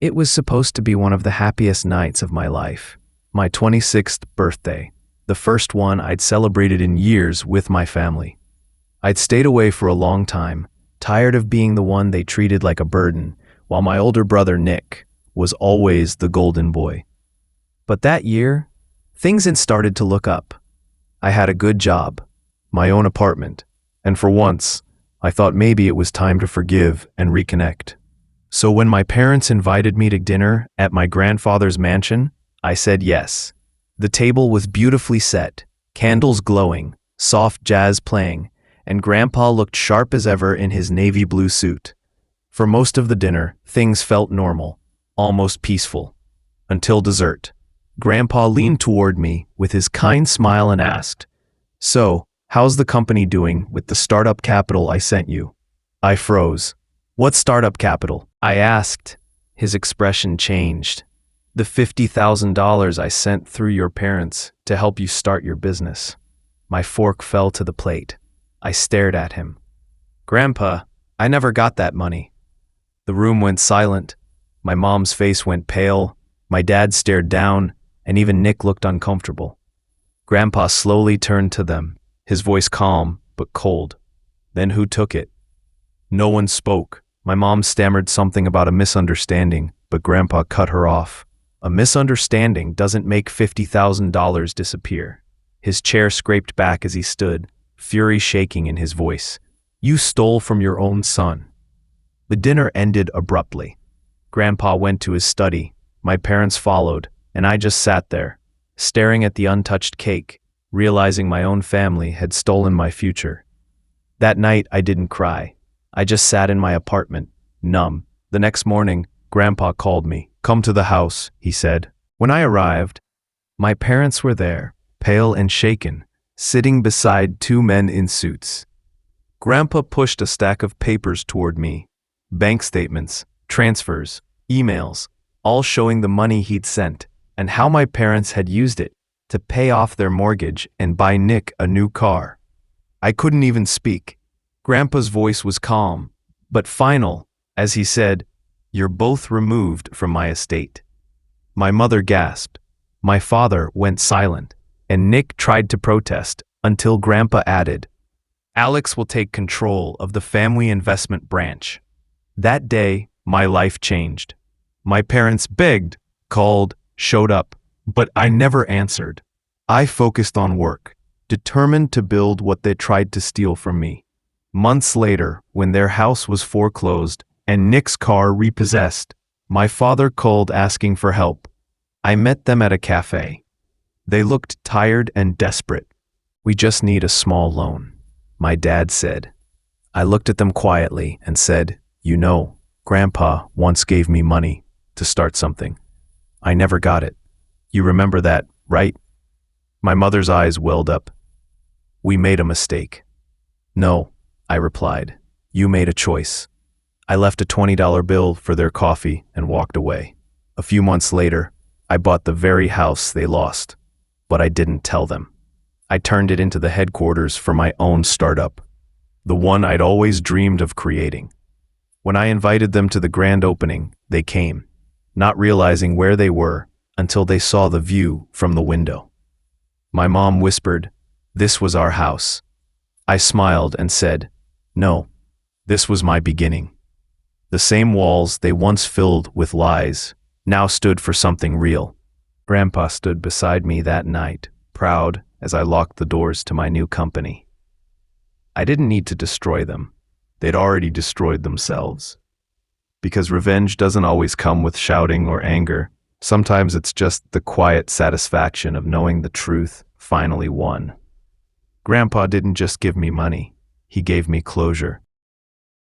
It was supposed to be one of the happiest nights of my life. My 26th birthday, the first one I'd celebrated in years with my family. I'd stayed away for a long time, tired of being the one they treated like a burden, while my older brother Nick was always the golden boy. But that year, things had started to look up. I had a good job, my own apartment, and for once, I thought maybe it was time to forgive and reconnect. So when my parents invited me to dinner at my grandfather's mansion, I said yes. The table was beautifully set, candles glowing, soft jazz playing, and Grandpa looked sharp as ever in his navy blue suit. For most of the dinner, things felt normal, almost peaceful. Until dessert. Grandpa leaned toward me with his kind smile and asked, "So, how's the company doing with the startup capital I sent you?" I froze. "What startup capital?" I asked. His expression changed. "The $50,000 I sent through your parents to help you start your business." My fork fell to the plate. I stared at him. "Grandpa, I never got that money." The room went silent. My mom's face went pale. My dad stared down, and even Nick looked uncomfortable. Grandpa slowly turned to them, his voice calm but cold. "Then who took it?" No one spoke. My mom stammered something about a misunderstanding, but Grandpa cut her off. "A misunderstanding doesn't make $50,000 disappear." His chair scraped back as he stood, fury shaking in his voice. "You stole from your own son." The dinner ended abruptly. Grandpa went to his study, my parents followed, and I just sat there, staring at the untouched cake, realizing my own family had stolen my future. That night I didn't cry. I just sat in my apartment, numb. The next morning, Grandpa called me. "Come to the house," he said. When I arrived, my parents were there, pale and shaken, sitting beside two men in suits. Grandpa pushed a stack of papers toward me. Bank statements, transfers, emails, all showing the money he'd sent and how my parents had used it to pay off their mortgage and buy Nick a new car. I couldn't even speak. Grandpa's voice was calm, but final, as he said, "You're both removed from my estate." My mother gasped. My father went silent, and Nick tried to protest until Grandpa added, "Alex will take control of the family investment branch." That day, my life changed. My parents begged, called, showed up, but I never answered. I focused on work, determined to build what they tried to steal from me. Months later, when their house was foreclosed and Nick's car repossessed, my father called asking for help. I met them at a cafe. They looked tired and desperate. "We just need a small loan," my dad said. I looked at them quietly and said, "You know, Grandpa once gave me money to start something. I never got it. You remember that, right?" My mother's eyes welled up. "We made a mistake." "No," I replied. "You made a choice." I left a $20 bill for their coffee and walked away. A few months later, I bought the very house they lost, but I didn't tell them. I turned it into the headquarters for my own startup, the one I'd always dreamed of creating. When I invited them to the grand opening, they came, not realizing where they were until they saw the view from the window. My mom whispered, "This was our house." I smiled and said, "No, this was my beginning." The same walls they once filled with lies now stood for something real. Grandpa stood beside me that night, proud as I locked the doors to my new company. I didn't need to destroy them. They'd already destroyed themselves. Because revenge doesn't always come with shouting or anger. Sometimes it's just the quiet satisfaction of knowing the truth finally won. Grandpa didn't just give me money. He gave me closure.